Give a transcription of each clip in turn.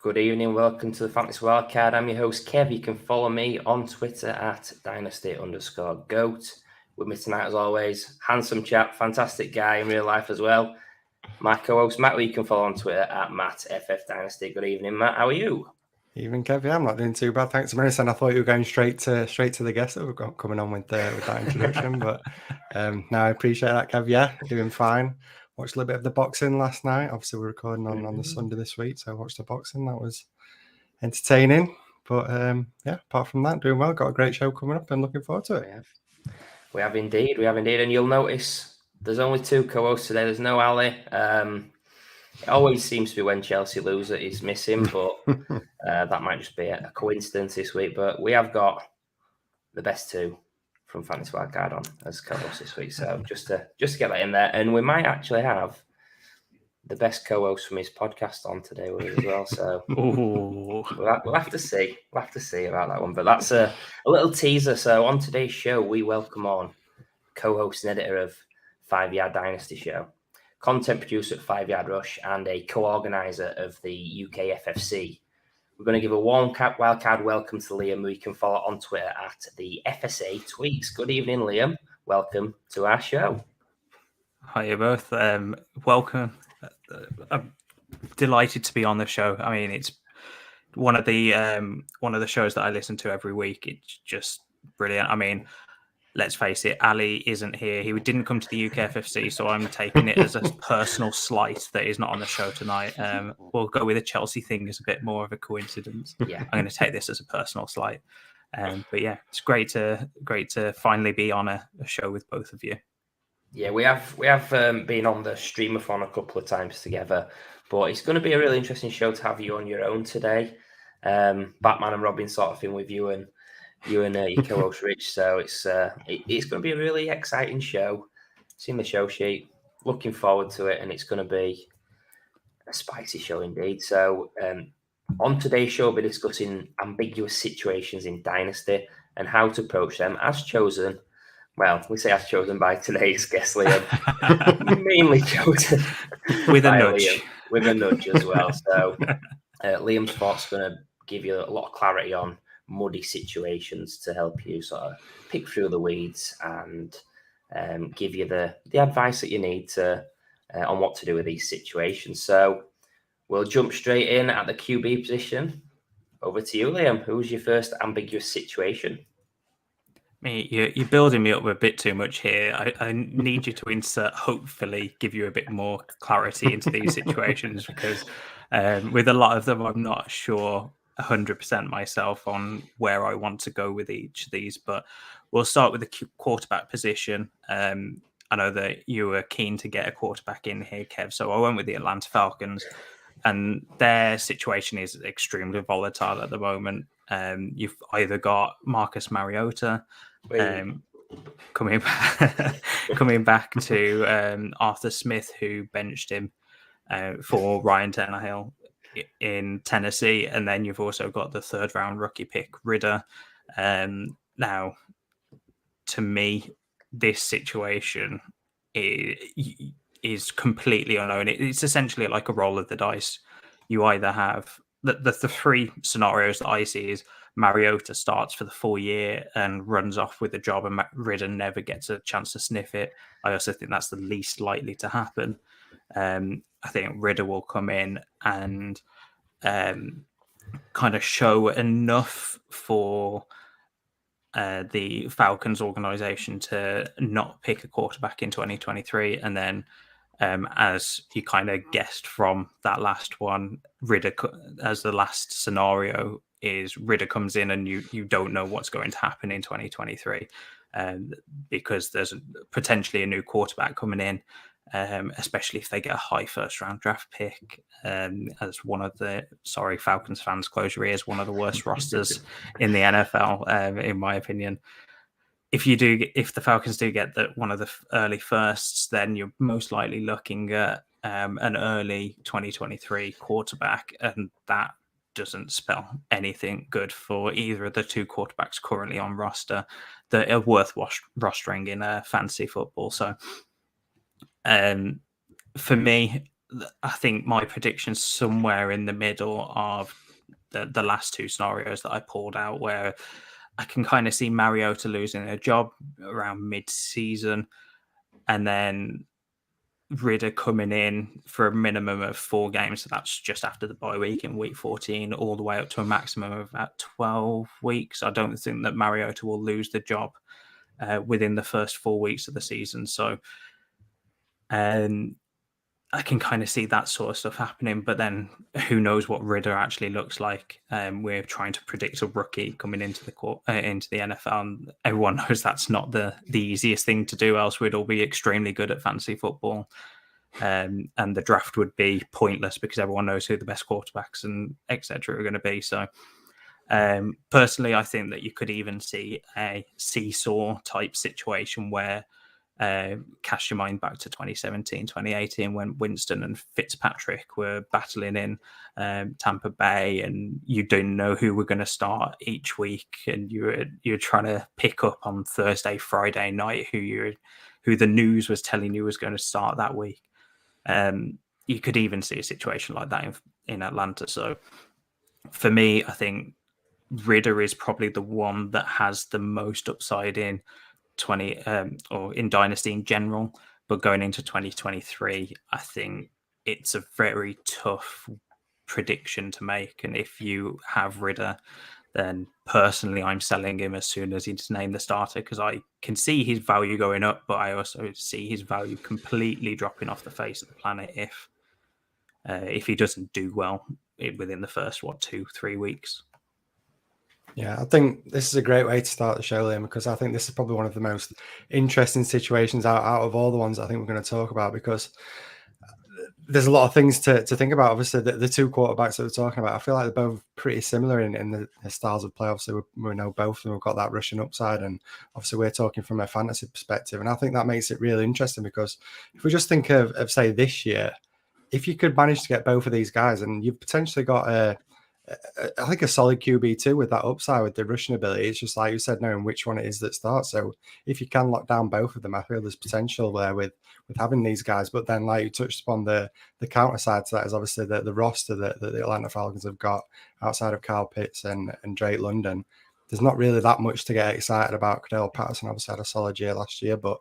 Good evening, welcome to the Fantasy Wildcard. I'm your host Kev. You can follow me on Twitter at dynasty_goat. With me tonight, as always, handsome chap, fantastic guy in real life as well. My co-host Matt, who you can follow on Twitter at MattFFDynasty. Good evening, Matt. How are you? Evening, Kev. Yeah, I'm not doing too bad. Thanks, Maris. And I thought you were going straight to the guest that we've got coming on with that introduction. But no, I appreciate that, Kev. Yeah, doing fine. Watched a little bit of the boxing last night. Obviously, we're recording on the Sunday this week, so I watched the boxing. That was entertaining. But yeah, apart from that, doing well. Got a great show coming up and looking forward to it. We have indeed. And you'll notice there's only two co-hosts today. There's no Ali. It always seems to be when Chelsea lose that he's missing, but that might just be a coincidence this week. But we have got the best two from Fantasy Wildcard on as co-hosts this week. So just to get that in there. And we might actually have the best co-host from his podcast on today with us as well. So we'll have to see. We'll have to see about that one. But that's a little teaser. So on today's show, we welcome on co-host and editor of 5 Yard Dynasty Show, content producer at 5 Yard Rush, and a co-organizer of the UK FFC. We're going to give a warm wildcard welcome to Liam, who you can follow on Twitter at the FSA Tweaks. Good evening, Liam. Welcome to our show. Hi, you both. Welcome. I'm delighted to be on the show. I mean, it's one of the shows that I listen to every week. It's just brilliant. I mean, let's face it, Ali isn't here. He didn't come to the UK FFC, so I'm taking it as a personal slight that he's not on the show tonight. We'll go with the Chelsea thing as a bit more of a coincidence. Yeah, I'm going to take this as a personal slight. But yeah, it's great to finally be on a show with both of you. Yeah, we have been on the Streamathon a couple of times together, but it's going to be a really interesting show to have you on your own today. Batman and Robin sort of thing with you and your co-host Rich. So it's going to be a really exciting show. Seen the show sheet, looking forward to it, and it's going to be a spicy show indeed. So on today's show, we'll be discussing ambiguous situations in Dynasty and how to approach them as chosen. Well, we say as chosen by today's guest, Liam. Mainly chosen with a nudge. Liam, with a nudge as well. So Liam's thoughts going to give you a lot of clarity on muddy situations to help you sort of pick through the weeds and give you the advice that you need to on what to do with these situations. So we'll jump straight in at the QB position. Over to you, Liam. Who's your first ambiguous situation? You're building me up a bit too much here. I need you to insert, hopefully, give you a bit more clarity into these situations because with a lot of them, I'm not sure 100% myself on where I want to go with each of these. But we'll start with the quarterback position. I know that you were keen to get a quarterback in here, Kev, so I went with the Atlanta Falcons. And their situation is extremely volatile at the moment. You've either got Marcus Mariota coming back to Arthur Smith, who benched him for Ryan Tannehill in Tennessee, and then you've also got the third-round rookie pick Ridder. Now, to me, this situation is completely unknown. It's essentially like a roll of the dice. You either have the three scenarios that I see is Mariota starts for the full year and runs off with the job, and Ridder never gets a chance to sniff it. I also think that's the least likely to happen. I think Ridder will come in and kind of show enough for the Falcons organization to not pick a quarterback in 2023, and then as you kind of guessed from that last one, Ridder as the last scenario is Ridder comes in and you don't know what's going to happen in 2023 because there's potentially a new quarterback coming in, especially if they get a high first round draft pick. As one of the Falcons fans, close your ears, one of the worst rosters in the NFL, in my opinion. If the Falcons do get one of the early firsts, then you're most likely looking at an early 2023 quarterback, and that doesn't spell anything good for either of the two quarterbacks currently on roster that are worth rostering in fantasy football. So for me, I think my prediction's somewhere in the middle of the last two scenarios that I pulled out, where I can kind of see Mariota losing a job around mid-season, and then Ridder coming in for a minimum of 4 games. So that's just after the bye week in week 14, all the way up to a maximum of about 12 weeks. I don't think that Mariota will lose the job within the first 4 weeks of the season. So I can kind of see that sort of stuff happening, but then who knows what Ridder actually looks like? We're trying to predict a rookie coming into the NFL, and everyone knows that's not the easiest thing to do. Else we'd all be extremely good at fantasy football, and the draft would be pointless because everyone knows who the best quarterbacks and etc. are going to be. So, personally, I think that you could even see a seesaw type situation where. Cast your mind back to 2017, 2018 when Winston and Fitzpatrick were battling in Tampa Bay, and you didn't know who were going to start each week, and you're trying to pick up on Thursday, Friday night who the news was telling you was going to start that week. You could even see a situation like that in Atlanta. So for me, I think Ridder is probably the one that has the most upside in 20 or in Dynasty in general, but going into 2023, I think it's a very tough prediction to make. And if you have Ridder, then personally I'm selling him as soon as he's named the starter, because I can see his value going up, but I also see his value completely dropping off the face of the planet if he doesn't do well within the first 2-3 weeks. Yeah, I think this is a great way to start the show, Liam, because I think this is probably one of the most interesting situations out of all the ones I think we're going to talk about, because there's a lot of things to think about. Obviously, the two quarterbacks that we're talking about, I feel like they're both pretty similar in the styles of play. Obviously, we know both of them have got that rushing upside, and obviously we're talking from a fantasy perspective. And I think that makes it really interesting, because if we just think of say, this year, if you could manage to get both of these guys, and you've potentially got I think a solid QB2 with that upside, with the rushing ability. It's just like you said, knowing which one it is that starts. So if you can lock down both of them, I feel there's potential there with having these guys. But then, like you touched upon, the counter side to that is obviously the roster that the Atlanta Falcons have got outside of Kyle Pitts and Drake London. There's not really that much to get excited about. Cordell Patterson obviously had a solid year last year, but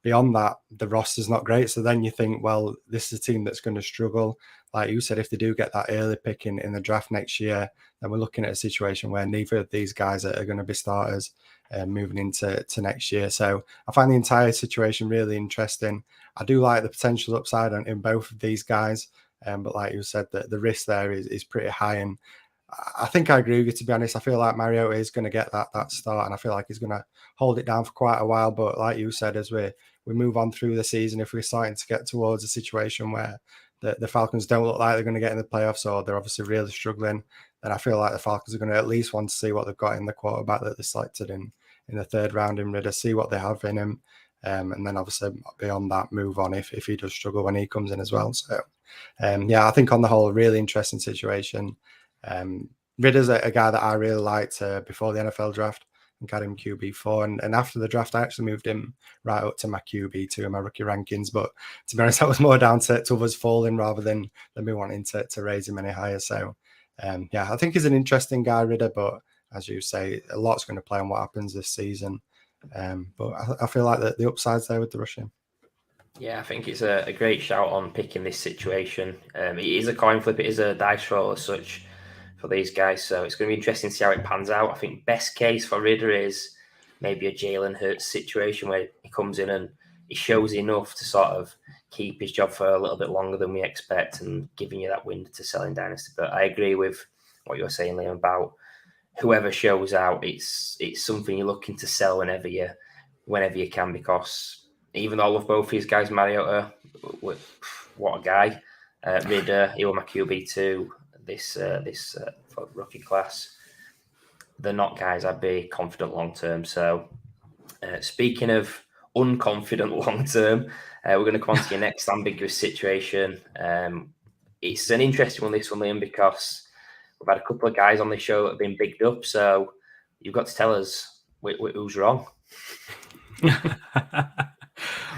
beyond that, the roster's not great. So then you think, well, this is a team that's going to struggle. Like you said, if they do get that early pick in the draft next year, then we're looking at a situation where neither of these guys are going to be starters moving into next year. So I find the entire situation really interesting. I do like the potential upside in both of these guys. But like you said, the risk there is pretty high. And I think I agree with you, to be honest. I feel like Mariota is going to get that start, and I feel like he's going to hold it down for quite a while. But like you said, as we move on through the season, if we're starting to get towards a situation where the Falcons don't look like they're going to get in the playoffs, or they're obviously really struggling, then I feel like the Falcons are going to at least want to see what they've got in the quarterback that they selected in the third round in Ridder, see what they have in him. And then obviously beyond that, move on if he does struggle when he comes in as well. So, yeah, I think on the whole, really interesting situation. Ridder's a guy that I really liked before the NFL draft and got him QB4. And after the draft, I actually moved him right up to my QB2 in my rookie rankings. But to be honest, that was more down to others falling rather than me wanting to raise him any higher. So, yeah, I think he's an interesting guy, Ridder. But as you say, a lot's going to play on what happens this season. But I feel like the upside's there with the rushing. Yeah, I think it's a great shout on picking this situation. It is a coin flip. It is a dice roll as such for these guys. So it's going to be interesting to see how it pans out. I think best case for Ridder is maybe a Jalen Hurts situation where he comes in and he shows enough to sort of keep his job for a little bit longer than we expect and giving you that window to sell in Dynasty. But I agree with what you were saying, Liam, about whoever shows out. It's something you're looking to sell whenever you can, because even though I love both these guys, Mariota, what a guy. Ridder, he was my QB2 this rookie class. They're not guys I'd be confident long term. So, speaking of unconfident long term, we're going to come on to your next ambiguous situation. It's an interesting one, this one, Liam, because we've had a couple of guys on the show that have been bigged up. So, you've got to tell us who's wrong.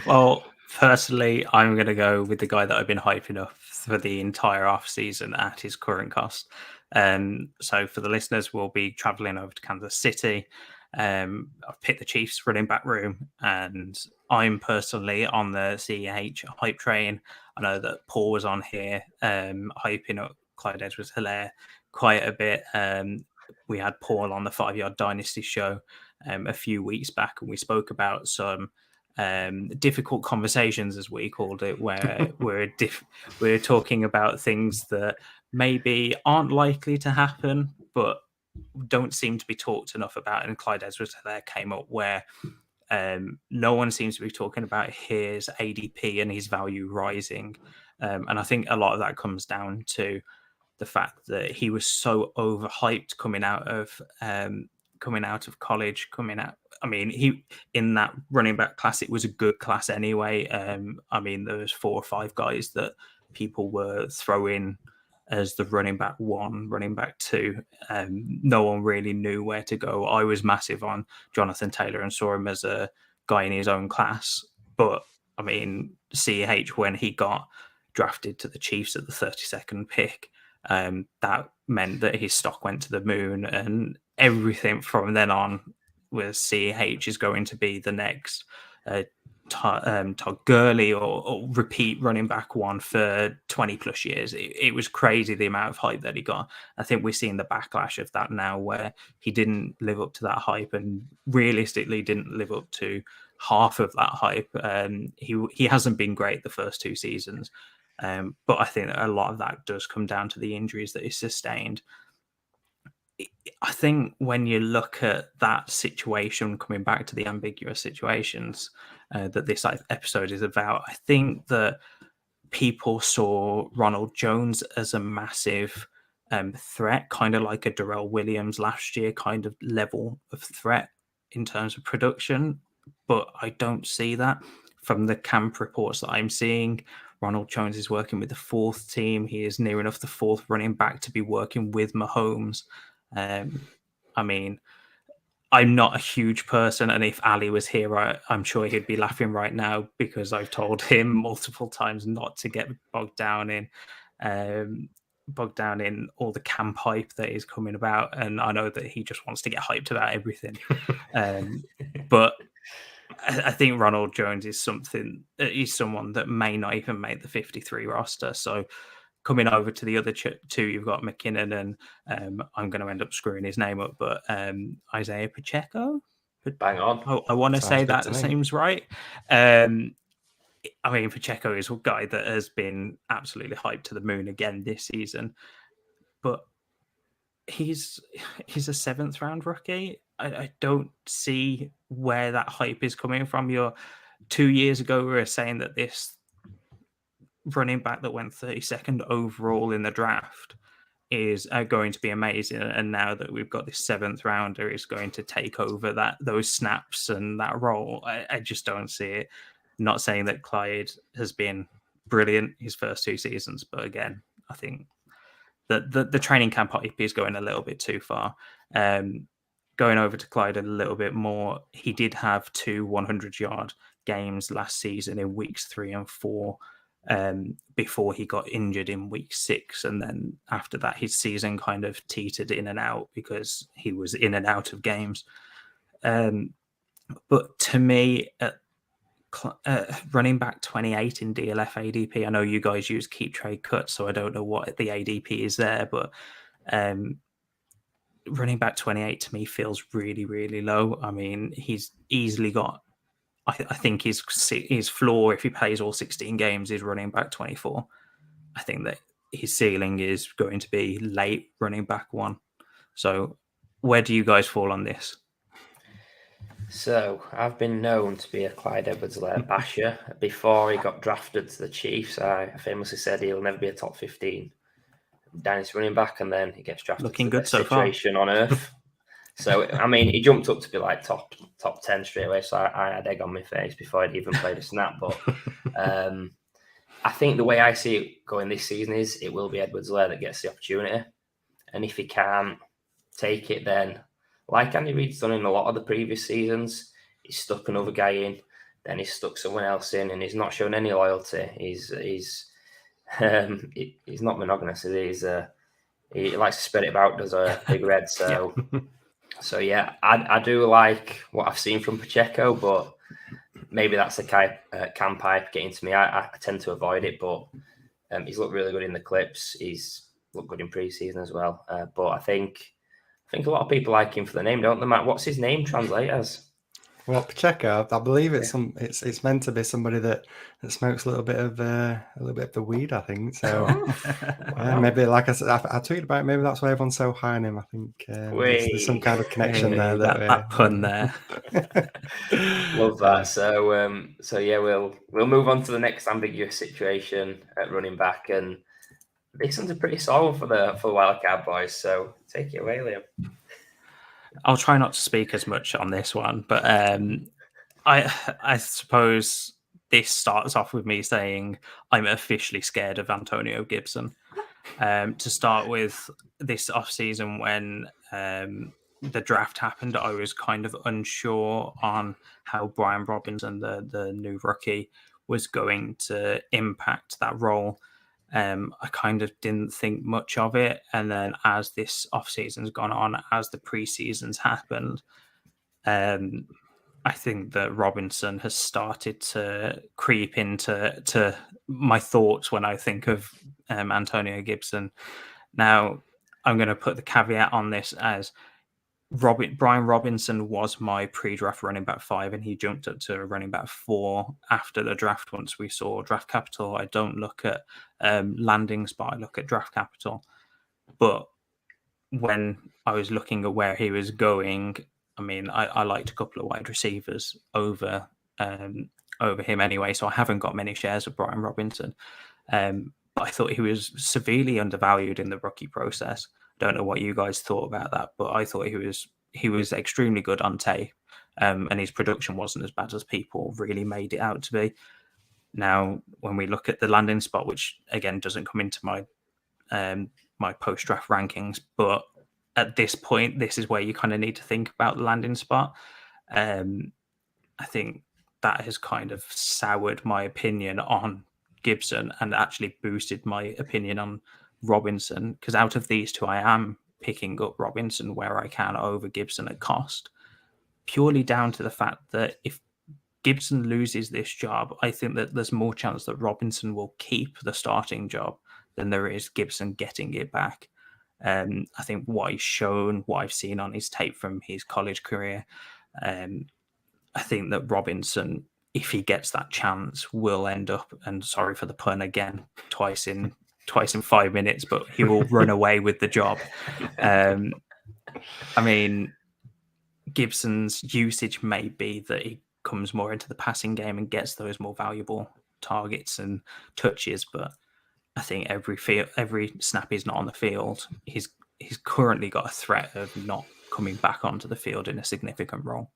Well, personally, I'm going to go with the guy that I've been hyping up for the entire off season at his current cost. So for the listeners, we'll be traveling over to Kansas City. I've picked the Chiefs running back room, and I'm personally on the CEH hype train. I know that Paul was on here hyping up Clyde Edwards-Helaire quite a bit. We had Paul on the 5 Yard Dynasty show a few weeks back, and we spoke about some difficult conversations, as we called it, where we're talking about things that maybe aren't likely to happen, but don't seem to be talked enough about. And Clyde Edwards-Helaire came up where no one seems to be talking about his ADP and his value rising. And I think a lot of that comes down to the fact that he was so overhyped coming out of college. I mean, he in that running back class, it was a good class anyway. I mean, there was 4 or 5 guys that people were throwing as the running back 1, running back 2. No one really knew where to go. I was massive on Jonathan Taylor and saw him as a guy in his own class. But I mean, CH, when he got drafted to the Chiefs at the 32nd pick, that meant that his stock went to the moon, and everything from then on with CH is going to be the next Todd Gurley or repeat running back 1 for 20 plus years. It was crazy the amount of hype that he got. I think we're seeing the backlash of that now, where he didn't live up to that hype and realistically didn't live up to half of that hype. He hasn't been great the first 2 seasons. But I think a lot of that does come down to the injuries that he sustained. I think when you look at that situation, coming back to the ambiguous situations that this episode is about, I think that people saw Ronald Jones as a massive threat, kind of like a Darrell Williams last year kind of level of threat in terms of production. But I don't see that from the camp reports that I'm seeing. Ronald Jones is working with the 4th team. He is near enough the 4th running back to be working with Mahomes. I mean, I'm not a huge person, and if Ali was here, I'm sure he'd be laughing right now, because I've told him multiple times not to get bogged down in all the camp hype that is coming about, and I know that he just wants to get hyped about everything. But I think Ronald Jones is someone that may not even make the 53 roster. So coming over to the other 2, you've got McKinnon and I'm going to end up screwing his name up, but Isaiah Pacheco. Bang on. I want to say that seems right. I mean, Pacheco is a guy that has been absolutely hyped to the moon again this season, but he's a 7th round rookie. I don't see where that hype is coming from. 2 years ago, we were saying that this running back that went 32nd overall in the draft is going to be amazing, and now that we've got this 7th rounder is going to take over those snaps and that role. I just don't see it. Not saying that Clyde has been brilliant his first 2 seasons, but again, I think that the training camp hype is going a little bit too far. Going over to Clyde a little bit more, he did have 2 100-yard games last season in weeks 3 and 4 before he got injured in week 6. And then after that, his season kind of teetered in and out because he was in and out of games. But to me, running back 28 in DLF ADP, I know you guys use keep trade cuts, so I don't know what the ADP is there, but running back 28 to me feels really, really low. I mean, he's easily got, I think his floor, if he plays all 16 games, is running back 24. I think that his ceiling is going to be late running back 1. So where do you guys fall on this? So I've been known to be a Clyde Edwards-Helaire basher. Before he got drafted to the Chiefs, I famously said he'll never be a top 15 dynasty running back, and then he gets drafted Looking to the good best so situation on earth. So, I mean, he jumped up to be like top 10 straight away. So I had egg on my face before I'd even played a snap. But I think the way I see it going this season is it will be Edwards-Helaire that gets the opportunity. And if he can't take it, then like Andy Reid's done in a lot of the previous seasons, he's stuck another guy in, then he's stuck someone else in, and he's not shown any loyalty. He's He's not monogamous. He likes to spread it about. Does a big red. So yeah, I do like what I've seen from Pacheco, but maybe that's a cam pipe getting to me. I tend to avoid it, but he's looked really good in the clips. He's looked good in preseason as well. But I think a lot of people like him for the name, don't they, Matt? What's his name translate as? Well, Pacheco, I believe it's it's meant to be somebody that smokes a little bit of the weed, I think. So maybe, like I said, I tweeted about it, maybe that's why everyone's so high on him. I think there's some kind of connection there. That pun there. Love that. So yeah, we'll move on to the next ambiguous situation at running back, and this one's a pretty solid for the Wildcard boys. So take it away, Liam. I'll try not to speak as much on this one, but I suppose this starts off with me saying I'm officially scared of Antonio Gibson. To start with, this offseason when the draft happened, I was kind of unsure on how Brian Robinson, the new rookie, was going to impact that role. I kind of didn't think much of it. And then as this offseason's gone on, as the preseasons happened, I think that Robinson has started to creep into my thoughts when I think of Antonio Gibson. Now, I'm going to put the caveat on this as Brian Robinson was my pre-draft running back 5, and he jumped up to running back 4 after the draft. Once we saw draft capital, I don't look at landing spot, I look at draft capital. But when I was looking at where he was going, I mean, I liked a couple of wide receivers over him anyway, so I haven't got many shares of Brian Robinson. But I thought he was severely undervalued in the rookie process. Don't know what you guys thought about that, but I thought he was extremely good on tape, and his production wasn't as bad as people really made it out to be. Now, when we look at the landing spot, which again doesn't come into my my post-draft rankings, but at this point, this is where you kind of need to think about the landing spot. I think that has kind of soured my opinion on Gibson and actually boosted my opinion on Robinson, because out of these two, I am picking up Robinson where I can over Gibson at cost, purely down to the fact that if Gibson loses this job, I think that there's more chance that Robinson will keep the starting job than there is Gibson getting it back. I think what he's shown, what I've seen on his tape from his college career, I think that Robinson, if he gets that chance, will end up, and sorry for the pun again, twice in 5 minutes, but he will run away with the job. I mean, Gibson's usage may be that he comes more into the passing game and gets those more valuable targets and touches, but I think every snap he's not on the field, he's currently got a threat of not coming back onto the field in a significant role.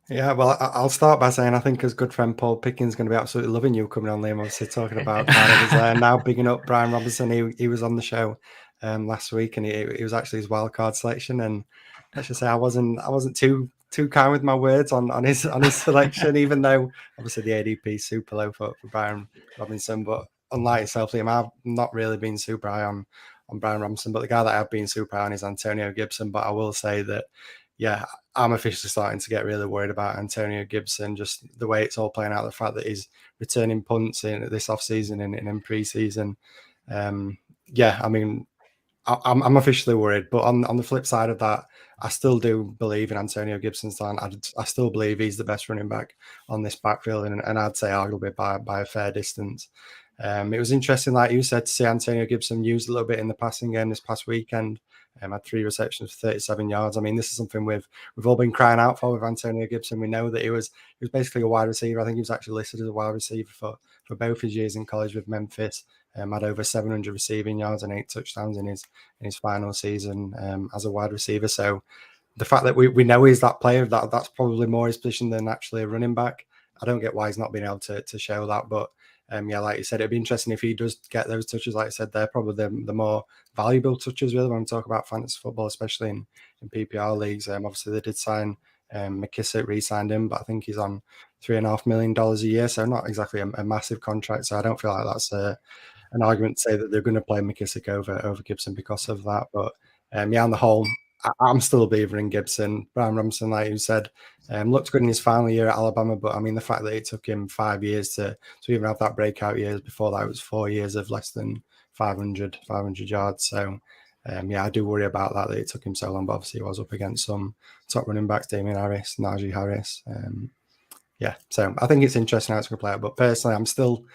Yeah, well, I'll start by saying I think as good friend Paul Pickens going to be absolutely loving you coming on, Liam. Obviously talking about kind of now bigging up Brian Robinson. He was on the show last week, and he was actually his wildcard selection. And let's just say I wasn't too kind with my words on his selection, even though obviously the ADP is super low for Brian Robinson. But unlike yourself, Liam, I've not really been super high on Brian Robinson. But the guy that I've been super high on is Antonio Gibson. But I will say that, yeah, I'm officially starting to get really worried about Antonio Gibson, just the way it's all playing out, the fact that he's returning punts in this offseason and in preseason. Yeah, I mean, I'm officially worried. But on the flip side of that, I still do believe in Antonio Gibson's talent. I still believe he's the best running back on this backfield, and I'd say arguably by a fair distance. It was interesting, like you said, to see Antonio Gibson used a little bit in the passing game this past weekend. Had 3 receptions for 37 yards. I mean, this is something we've all been crying out for with Antonio Gibson. We know that he was basically a wide receiver. I think he was actually listed as a wide receiver for both his years in college with Memphis. Had over 700 receiving yards and 8 touchdowns in his final season as a wide receiver. So the fact that we know he's that player, that's probably more his position than actually a running back. I don't get why he's not been able to show that, but yeah, like you said, it'd be interesting if he does get those touches. Like I said, they're probably the more valuable touches, really, when we talk about fantasy football, especially in PPR leagues. Obviously, they did sign McKissick, re-signed him, but I think he's on $3.5 million a year, so not exactly a massive contract. So I don't feel like that's an argument to say that they're going to play McKissick over Gibson because of that. But on the whole, I'm still a believer in Gibson. Brian Robinson, like you said, looked good in his final year at Alabama, but I mean, the fact that it took him 5 years to even have that breakout years, before that it was 4 years of less than 500 yards. So I do worry about that it took him so long, but obviously he was up against some top running backs, Damien Harris, Najee Harris. So I think it's interesting how it's going to play out, but personally, I'm still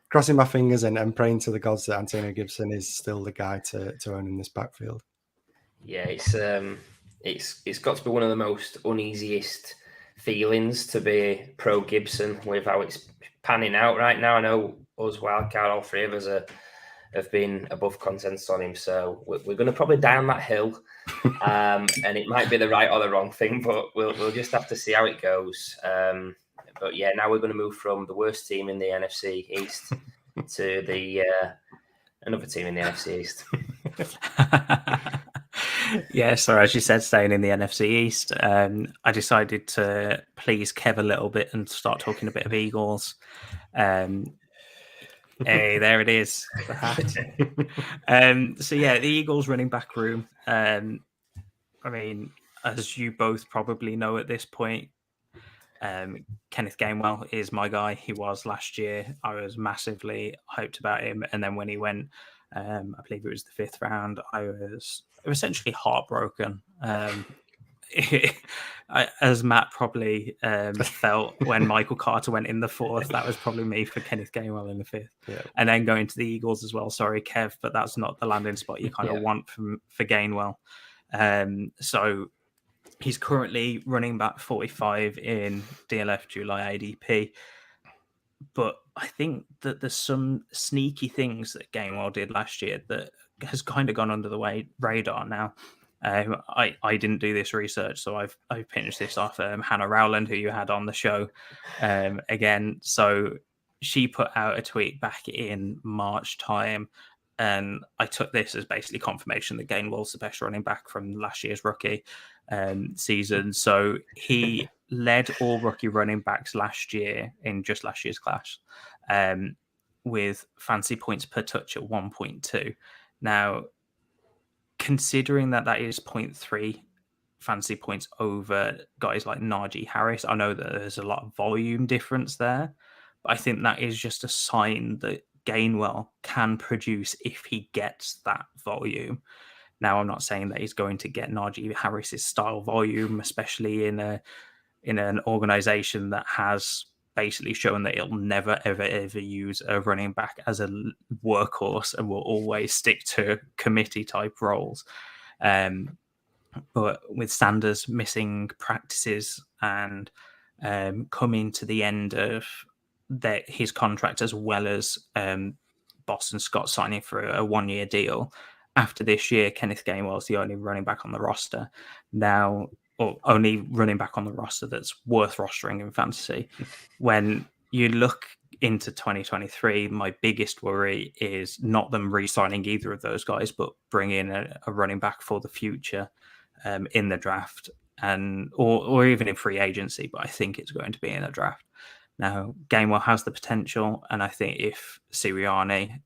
crossing my fingers and praying to the gods that Antonio Gibson is still the guy to own in this backfield. Yeah, it's got to be one of the most uneasiest feelings to be pro Gibson with how it's panning out right now. I know us Wildcard, all three of us have been above consensus on him, so we're going to probably down that hill, and it might be the right or the wrong thing, but we'll just have to see how it goes. But yeah, now we're going to move from the worst team in the NFC East to the another team in the NFC East. Yeah, so as you said, staying in the NFC East, I decided to please Kev a little bit and start talking a bit of Eagles. Hey, there it is. The hat. So yeah, the Eagles running back room. I mean, as you both probably know at this point, Kenneth Gainwell is my guy. He was last year. I was massively hyped about him, and then when he went, I believe it was the 5th round, I was essentially heartbroken. As Matt probably felt when Michael Carter went in the 4th, that was probably me for Kenneth Gainwell in the 5th. Yeah. And then going to the Eagles as well. Sorry, Kev, but that's not the landing spot you kind of want for Gainwell. So he's currently running back 45 in DLF July ADP. But I think that there's some sneaky things that Gainwell did last year that has kind of gone under the radar now. I didn't do this research, so I've pinched this off Hannah Rowland, who you had on the show again. So she put out a tweet back in March time, and I took this as basically confirmation that Gainwell's the best running back from last year's rookie season. So he led all rookie running backs last year in just last year's class with fantasy points per touch at 1.2. Now, considering that is 0.3 fantasy points over guys like Najee Harris, I know that there's a lot of volume difference there, but I think that is just a sign that Gainwell can produce if he gets that volume. Now, I'm not saying that he's going to get Najee Harris's style volume, especially in an organization that has basically shown that it'll never, ever use a running back as a workhorse and will always stick to committee type roles. But with Sanders missing practices and coming to the end of his contract, as well as Boston Scott signing for a 1-year deal, after this year, Kenneth Gainwell is the only running back on the roster now, or only running back on the roster that's worth rostering in fantasy. When you look into 2023, my biggest worry is not them re-signing either of those guys, but bring in a running back for the future in the draft or even in free agency. But I think it's going to be in a draft. Now, Gainwell has the potential, and I think if Sirianni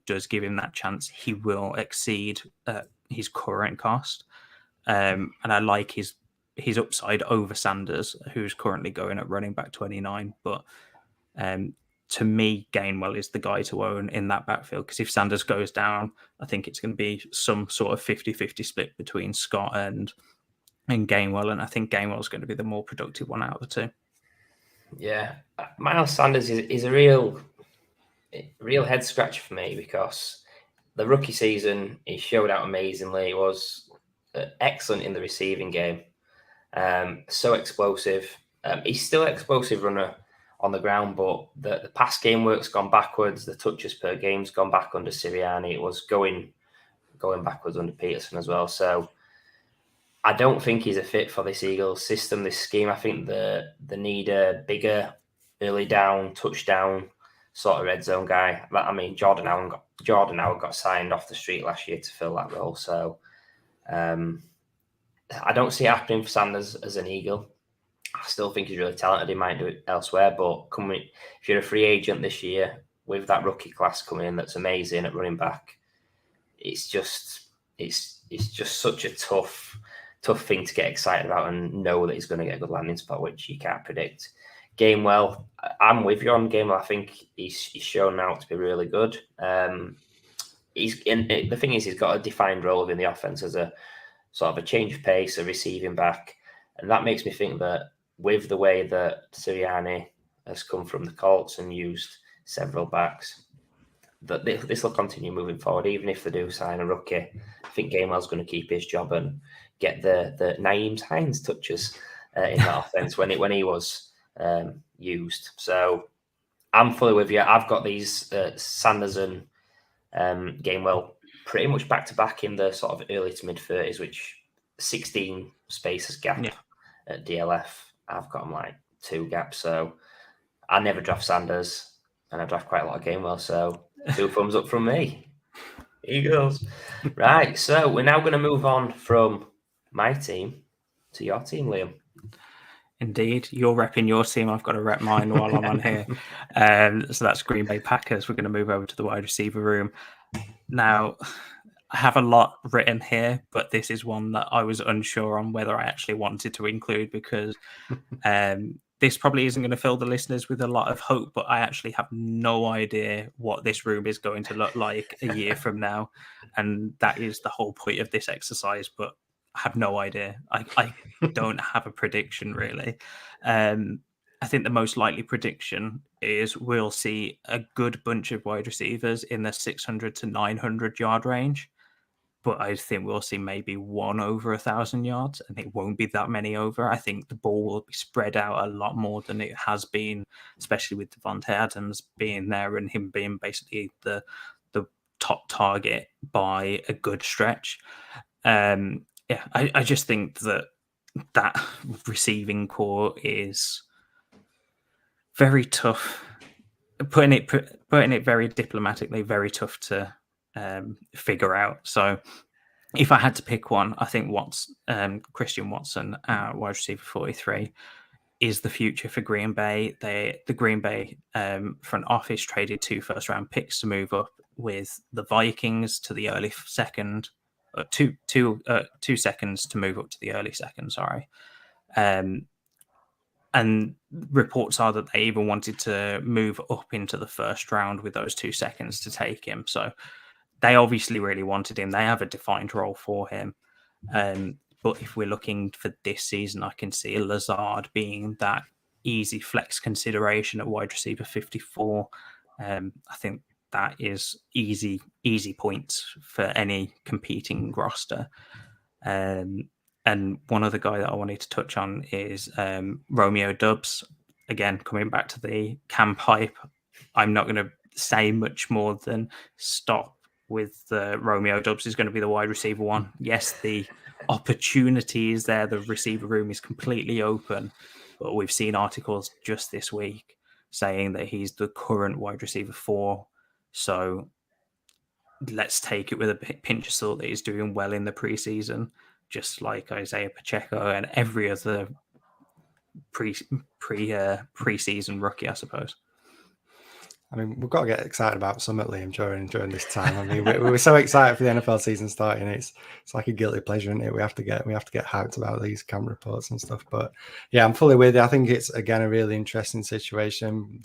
does give him that chance, he will exceed his current cost. And I like his upside over Sanders, who's currently going at running back 29. But to me, Gainwell is the guy to own in that backfield, because if Sanders goes down, I think it's going to be some sort of 50-50 split between Scott and Gainwell, and I think Gainwell is going to be the more productive one out of the two. Yeah, Miles Sanders is a real head scratcher for me, because the rookie season he showed out amazingly. He was excellent in the receiving game, so explosive. He's still an explosive runner on the ground, but the pass game work's gone backwards. The touches per game's gone back under Sirianni. It was going backwards under Peterson as well. So I don't think he's a fit for this Eagles system, this scheme. I think they need a bigger early down, touchdown sort of red zone guy. I mean, Jordan Howard got signed off the street last year to fill that role. So I don't see it happening for Sanders as an Eagle. I still think he's really talented. He might do it elsewhere, but if you're a free agent this year with that rookie class coming in, that's amazing at running back. It's just such a tough thing to get excited about and know that he's going to get a good landing spot, which you can't predict. Gainwell, I'm with you on Gainwell. I think he's shown now to be really good. The thing is, he's got a defined role within the offense as a sort of a change of pace, a receiving back, and that makes me think that with the way that Sirianni has come from the Colts and used several backs, that this will continue moving forward. Even if they do sign a rookie, I think Gainwell's going to keep his job and get the Naeem Hines touches in that offense when he was used. So I'm fully with you. I've got these Sanders and Gainwell pretty much back to back in the sort of early to mid 30s, which 16 spaces gap at DLF. I've got them like 2 gaps. So I never draft Sanders and I draft quite a lot of Gainwell. So 2 thumbs up from me. Eagles. Right. So we're now going to move on from my team to your team, Liam. Indeed, you're repping your team. I've got to rep mine while I'm on here. So that's Green Bay Packers. We're going to move over to the wide receiver room. Now, I have a lot written here, but this is one that I was unsure on whether I actually wanted to include because this probably isn't going to fill the listeners with a lot of hope, but I actually have no idea what this room is going to look like a year from now. And that is the whole point of this exercise, but I have no idea. I don't have a prediction, really. I think the most likely prediction is we'll see a good bunch of wide receivers in the 600 to 900 yard range. But I think we'll see maybe one over 1,000 yards, and it won't be that many over. I think the ball will be spread out a lot more than it has been, especially with Devontae Adams being there and him being basically the top target by a good stretch. I just think that receiving core is very tough. Putting it very diplomatically, very tough to figure out. So if I had to pick one, I think Christian Watson, wide receiver 43, is the future for Green Bay. The Green Bay front office traded 2 first-round picks to move up with the Vikings to the early second, 2 seconds to move up to the early second. Sorry. And reports are that they even wanted to move up into the first round with those 2 seconds to take him. So they obviously really wanted him. They have a defined role for him. But if we're looking for this season, I can see Lazard being that easy flex consideration at wide receiver 54. I think that is easy points for any competing roster. And one other guy that I wanted to touch on is Romeo Doubs. Again, coming back to the camp hype, I'm not going to say much more than stop with Romeo Doubs is going to be the wide receiver 1. Yes, the opportunity is there. The receiver room is completely open. But we've seen articles just this week saying that he's the current wide receiver 4. So let's take it with a pinch of salt that he's doing well in the preseason, just like Isaiah Pacheco and every other preseason rookie, I suppose. I mean, we've got to get excited about Summit, Liam, during this time. I mean, we were so excited for the NFL season starting. It's like a guilty pleasure, isn't it? We have to get hyped about these camp reports and stuff. But yeah, I'm fully with you. I think it's again a really interesting situation.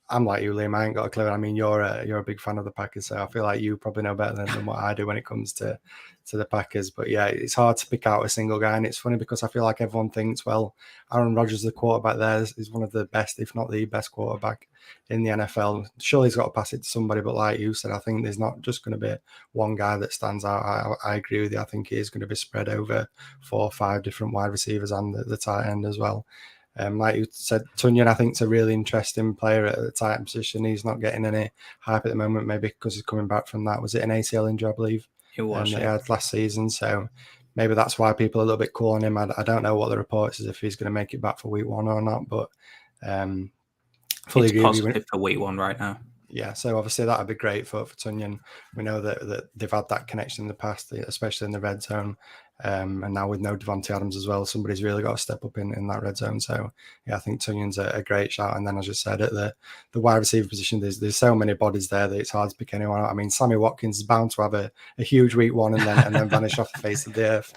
I'm like you, Liam. I ain't got a clue. I mean, you're a big fan of the Packers, so I feel like you probably know better than what I do when it comes to the Packers. But yeah, it's hard to pick out a single guy, and it's funny because I feel like everyone thinks, well, Aaron Rodgers, the quarterback there, is one of the best, if not the best quarterback in the NFL. Surely he's got to pass it to somebody, but like you said, I think there's not just going to be one guy that stands out. I agree with you. I think it is going to be spread over 4 or 5 different wide receivers and the tight end as well. Like you said, Tunyon, I think, is a really interesting player at the tight end position. He's not getting any hype at the moment, maybe because he's coming back from that. Was it an ACL injury, I believe? It was. That he had last season. So maybe that's why people are a little bit cool on him. I don't know what the reports is if he's going to make it back for week 1 or not, but fully it's agree positive with you. for week 1 right now. Yeah, so obviously that would be great for Tunyon. We know that they've had that connection in the past, especially in the red zone. And now with no Devontae Adams as well, somebody's really got to step up in that red zone. So yeah, I think Tunyon's a great shout. And then, as I said, at the wide receiver position, there's so many bodies there that it's hard to pick anyone out. I mean, Sammy Watkins is bound to have a huge week one and then vanish off the face of the earth.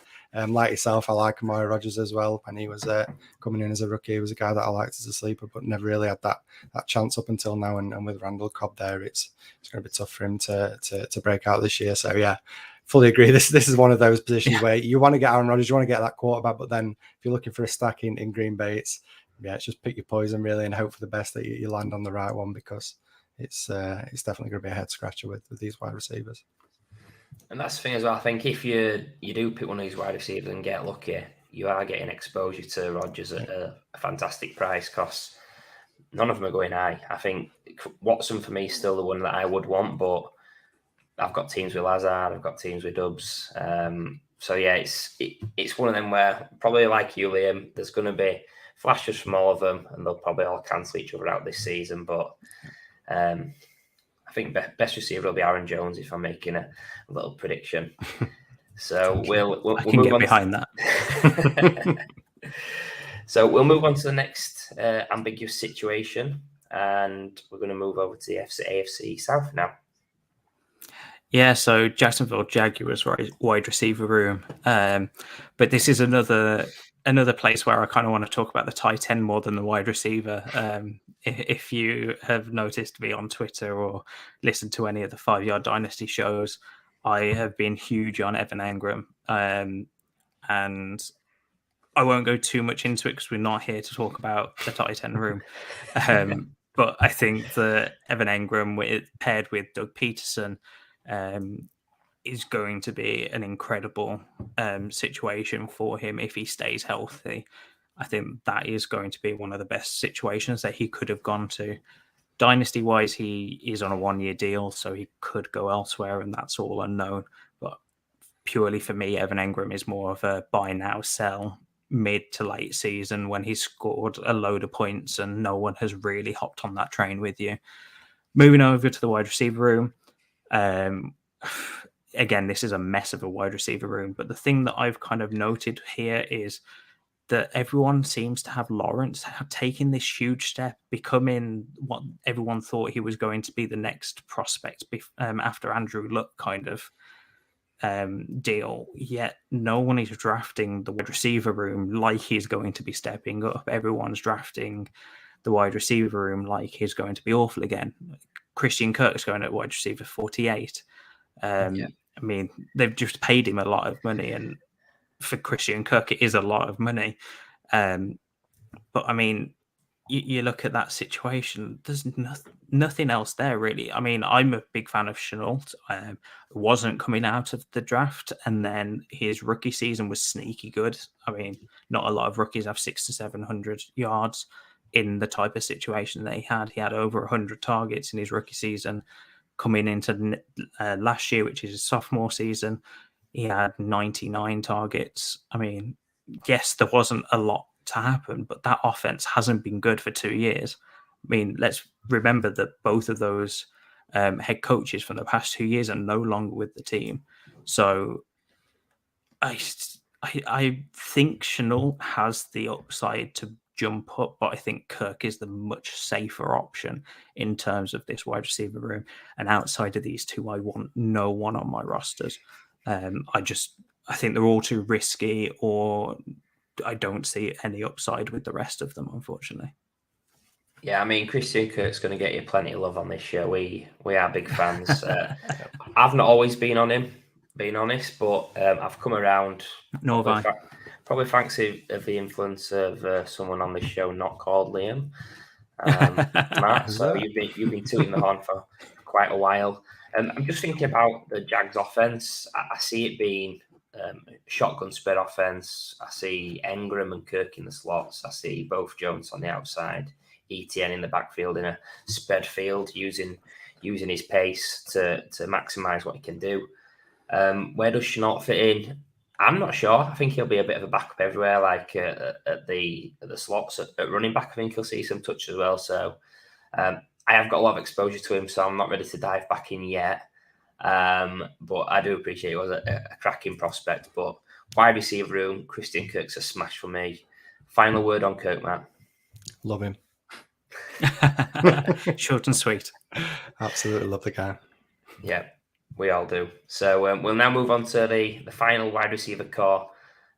Like yourself, I like Amari Rodgers as well. When he was coming in as a rookie, he was a guy that I liked as a sleeper, but never really had that chance up until now. And with Randall Cobb there, it's going to be tough for him to break out this year. So yeah, fully agree. This is one of those positions where you want to get Aaron Rodgers, you want to get that quarterback, but then if you're looking for a stack in Green Bay, it's just pick your poison really and hope for the best that you land on the right one, because it's definitely going to be a head scratcher with these wide receivers. And that's the thing as well. I think if you do pick one of these wide receivers and get lucky, you are getting exposure to Rodgers at a fantastic price, because none of them are going high. I think Watson for me is still the one that I would want, but I've got teams with Lazard, I've got teams with Dubs. So yeah, it's one of them where, probably like you, Liam, there's going to be flashes from all of them, and they'll probably all cancel each other out this season. But I think best receiver will be Aaron Jones if I'm making a little prediction. So we'll move on behind that. So we'll move on to the next ambiguous situation, and we're going to move over to the AFC South now. Yeah, so Jacksonville Jaguars wide receiver room, but this is another place where I kind of want to talk about the tight end more than the wide receiver. If you have noticed me on Twitter or listened to any of the 5 Yard Dynasty shows, I have been huge on Evan Engram, and I won't go too much into it because we're not here to talk about the tight end room. But I think that Evan Engram paired with Doug Peterson is going to be an incredible situation for him if he stays healthy. I think that is going to be one of the best situations that he could have gone to. Dynasty-wise, he is on a 1-year deal, so he could go elsewhere, and that's all unknown. But purely for me, Evan Engram is more of a buy now, sell mid to late season when he's scored a load of points and no one has really hopped on that train with you. Moving over to the wide receiver room. Again, this is a mess of a wide receiver room, but the thing that I've kind of noted here is that everyone seems to have Lawrence taking this huge step, becoming what everyone thought he was going to be the next prospect after Andrew Luck kind of deal. Yet no one is drafting the wide receiver room like he's going to be stepping up. Everyone's drafting the wide receiver room like he's going to be awful again. Christian Kirk's going at wide receiver 48. I mean, they've just paid him a lot of money, and for Christian Kirk, it is a lot of money. But I mean, you look at that situation, there's nothing else there really. I mean, I'm a big fan of Shenault. Wasn't coming out of the draft, and then his rookie season was sneaky good. I mean, not a lot of rookies have 600 to 700 yards in the type of situation that he had. He had over 100 targets in his rookie season. Coming into last year, which is his sophomore season, he had 99 targets. I mean, yes, there wasn't a lot to happen, but that offense hasn't been good for 2 years. I mean, let's remember that both of those head coaches from the past 2 years are no longer with the team. So I think Shenault has the upside to jump up, but I think Kirk is the much safer option in terms of this wide receiver room. And outside of these two, I want no one on my rosters. I think they're all too risky, or I don't see any upside with the rest of them, unfortunately. Yeah, I mean, Christian Kirk's going to get you plenty of love on this show. We are big fans. I've not always been on him, being honest, but I've come around. Nor have I. Probably thanks to the influence of someone on this show not called Liam, Matt. So you've been tooting the horn for quite a while. I'm just thinking about the Jags offense. I see it being shotgun spread offense. I see Engram and Kirk in the slots. I see both Jones on the outside, ETN in the backfield in a spread field, using his pace to maximize what he can do. Where does Shenault fit in? I'm not sure. I think he'll be a bit of a backup everywhere, like at the slots at running back. I think he'll see some touch as well. So I have got a lot of exposure to him, so I'm not ready to dive back in yet. But I do appreciate it was a cracking prospect. But wide receiver room, Christian Kirk's a smash for me. Final word on Kirk, Matt. Love him. Short and sweet. Absolutely love the guy. Yeah, we all do. So we'll now move on to the final wide receiver core.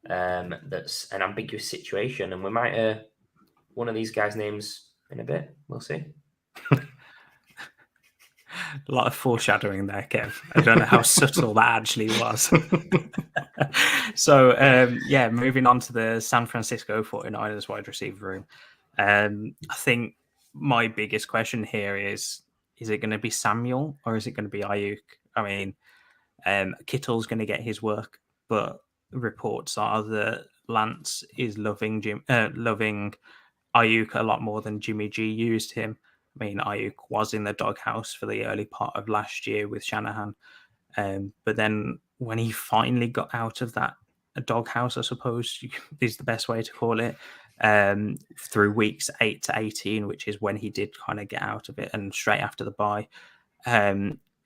That's an ambiguous situation, and we might one of these guys' names in a bit. We'll see. A lot of foreshadowing there, Kev. I don't know how subtle that actually was. So, moving on to the San Francisco 49ers wide receiver room. I think my biggest question here is it going to be Samuel or is it going to be Ayuk? I mean, Kittle's going to get his work, but reports are that Lance is loving Ayuk a lot more than Jimmy G used him. I mean, Ayuk was in the doghouse for the early part of last year with Shanahan. But then when he finally got out of that doghouse, I suppose is the best way to call it, through weeks 8 to 18, which is when he did kind of get out of it, and straight after the bye,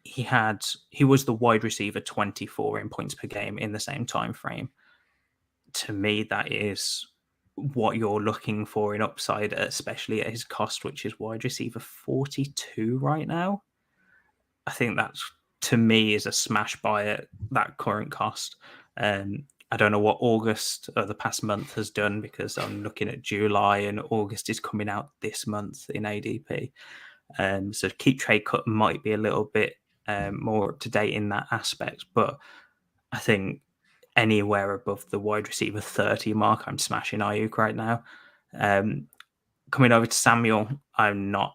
he was the wide receiver 24 in points per game in the same time frame. To me, that is what you're looking for in upside, especially at his cost, which is wide receiver 42 right now. I think that's, to me, is a smash buy at that current cost. I don't know what August or the past month has done, because I'm looking at July and August is coming out this month in ADP. So keep trade cut might be a little bit more up to date in that aspect, but I think anywhere above the wide receiver 30 mark, I'm smashing Ayuk right now. Coming over to Samuel, I'm not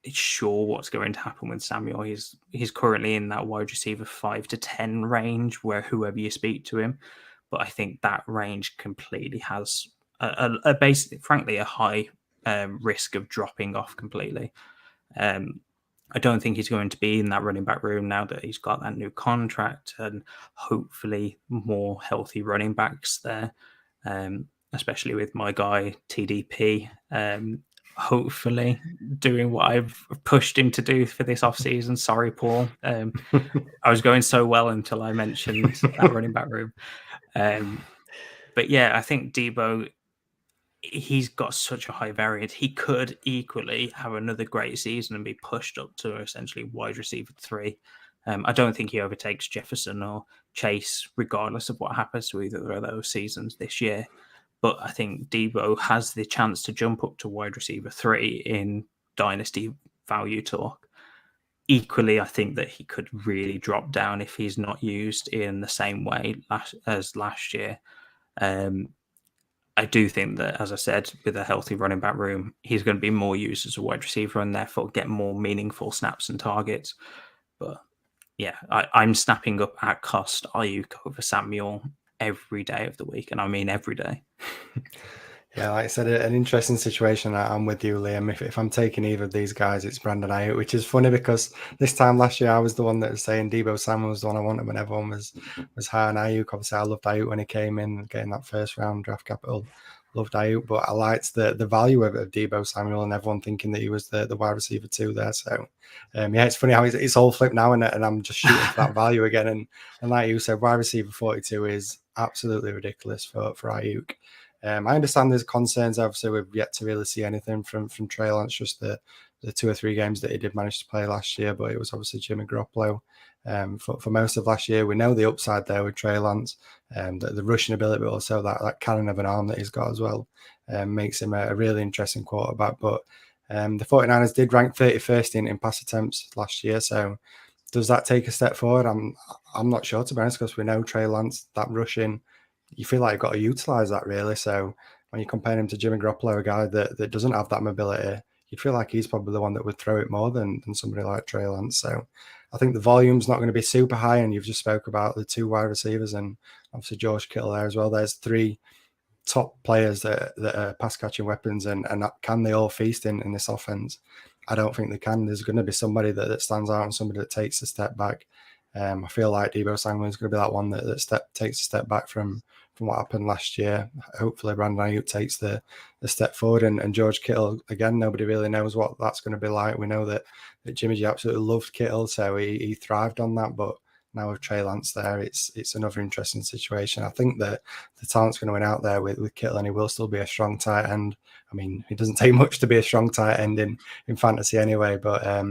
sure what's going to happen with Samuel. He's currently in that wide receiver 5 to 10 range, where whoever you speak to him, but I think that range completely has a basically, frankly, a high risk of dropping off completely. I don't think he's going to be in that running back room now that he's got that new contract and hopefully more healthy running backs there, especially with my guy TDP, hopefully doing what I've pushed him to do for this offseason. Sorry, Paul. I was going so well until I mentioned that running back room. But yeah, I think Debo, he's got such a high variance. He could equally have another great season and be pushed up to essentially wide receiver 3. I don't think he overtakes Jefferson or Chase, regardless of what happens to either of those seasons this year. But I think Debo has the chance to jump up to wide receiver 3 in dynasty value talk. Equally, I think that he could really drop down if he's not used in the same way as last year. I do think that, as I said, with a healthy running back room, he's going to be more used as a wide receiver and therefore get more meaningful snaps and targets. But yeah, I'm snapping up at cost Ayuk over Samuel every day of the week. And I mean every day. Yeah, like I said, an interesting situation. I'm with you, Liam. If I'm taking either of these guys, it's Brandon Ayuk, which is funny because this time last year I was the one that was saying Debo Samuel was the one I wanted when everyone was high on Ayuk. Obviously, I loved Ayuk when he came in, getting that first round draft capital. Loved Ayuk, but I liked the value of Debo Samuel and everyone thinking that he was the wide receiver 2 there. So, yeah, it's funny how it's all flipped now, and I'm just shooting for that value again. And like you said, wide receiver 42 is absolutely ridiculous for Ayuk. I understand there's concerns. Obviously, we've yet to really see anything from Trey Lance, just the 2 or 3 games that he did manage to play last year, but it was obviously Jimmy Garoppolo for most of last year. We know the upside there with Trey Lance, the rushing ability, but also that cannon of an arm that he's got as well makes him a really interesting quarterback. But the 49ers did rank 31st in pass attempts last year, so does that take a step forward? I'm not sure, to be honest, because we know Trey Lance, that rushing, you feel like you've got to utilize that really. So when you compare him to Jimmy Garoppolo, a guy that doesn't have that mobility, you'd feel like he's probably the one that would throw it more than somebody like Trey Lance. So I think the volume's not going to be super high, and you've just spoke about the 2 wide receivers and obviously George Kittle there as well. There's 3 top players that are pass catching weapons, and can they all feast in this offense? I don't think they can. There's going to be somebody that stands out and somebody that takes a step back. I feel like Debo Samuel is going to be that one that takes a step back from what happened last year. Hopefully Brandon Ayuk takes the step forward, and George Kittle, again, nobody really knows what that's going to be like. We know that Jimmy G absolutely loved Kittle, so he thrived on that, but now with Trey Lance there, it's another interesting situation. I think that the talent's going to win out there with Kittle, and he will still be a strong tight end. I mean, it doesn't take much to be a strong tight end in fantasy anyway, but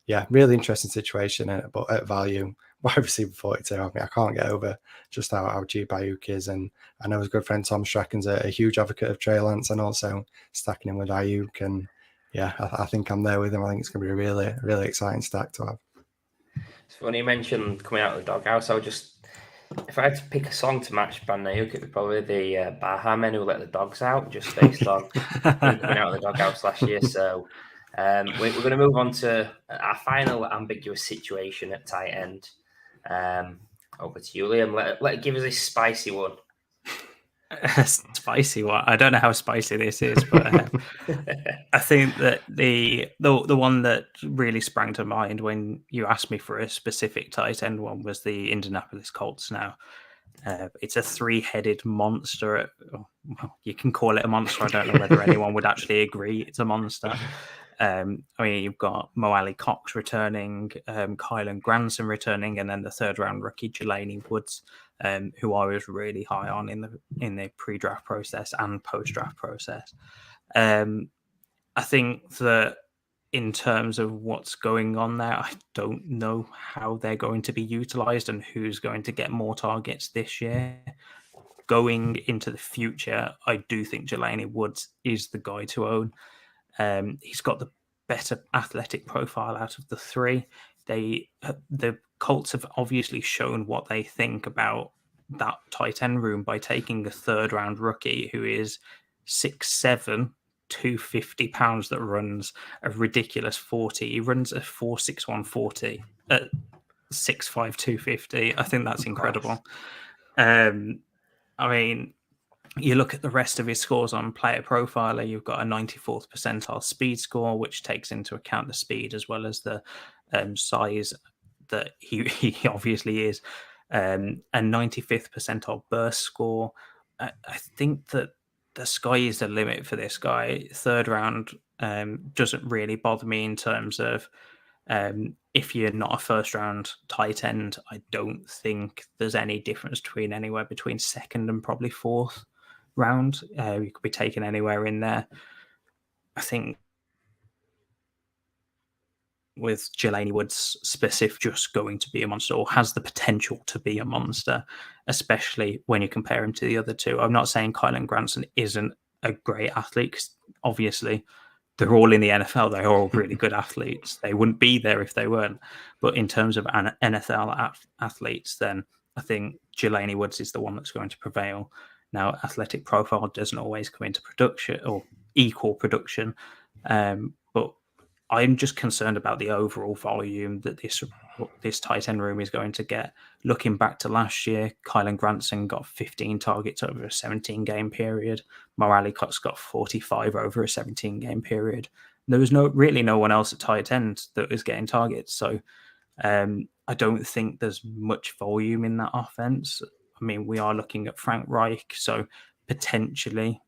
yeah, really interesting situation, but at value, wide receiver 42. I mean, I can't get over just how cheap Ayuk is, and I know his good friend Tom Strachan's a huge advocate of Trey Lance, and also stacking him with Ayuk, and yeah, I think I'm there with him. I think it's going to be a really, really exciting stack to have. It's funny you mentioned coming out of the doghouse. If I had to pick a song to match Brandon Ayuk, it would probably the Baha Men Who Let the Dogs Out, just based on him coming out of the doghouse last year. So we're going to move on to our final ambiguous situation at tight end. Over to you, Liam. Let give us a spicy one. Spicy one. I don't know how spicy this is, but I think that the one that really sprang to mind when you asked me for a specific tight end one was the Indianapolis Colts. Now, it's a 3-headed monster. Well, you can call it a monster. I don't know whether anyone would actually agree it's a monster. I mean, you've got Mo Alley Cox returning, Kylan Granson returning, and then the 3rd-round rookie Jelani Woods, who I was really high on in the pre-draft process and post-draft process. I think that in terms of what's going on there, I don't know how they're going to be utilized and who's going to get more targets this year. Going into the future, I do think Jelani Woods is the guy to own. He's got the better athletic profile out of the three. The Colts have obviously shown what they think about that tight end room by taking a 3rd-round rookie who is 6'7", 250 pounds, that runs a ridiculous 40. He runs a 4.61 40 at 6'5", 250. I think that's incredible. I mean, you look at the rest of his scores on Player Profiler, you've got a 94th percentile speed score, which takes into account the speed as well as the size that he obviously is. A 95th percentile burst score. I think that the sky is the limit for this guy. 3rd round doesn't really bother me in terms of if you're not a 1st-round tight end. I don't think there's any difference anywhere between 2nd and probably 4th round. You could be taken anywhere in there. I think with Jelani Woods specific, just going to be a monster, or has the potential to be a monster, especially when you compare him to the other two. I'm not saying Kylan Granson isn't a great athlete, because obviously they're all in the NFL. They're all really good athletes. They wouldn't be there if they weren't. But in terms of NFL athletes, then I think Jelani Woods is the one that's going to prevail. Now, athletic profile doesn't always come into production or equal production, but I'm just concerned about the overall volume that this tight end room is going to get. Looking back to last year, Kylan Granson got 15 targets over a 17-game period. Mo Alley Cox got 45 over a 17-game period. There was really no one else at tight end that was getting targets. So I don't think there's much volume in that offense. I mean, we are looking at Frank Reich, so potentially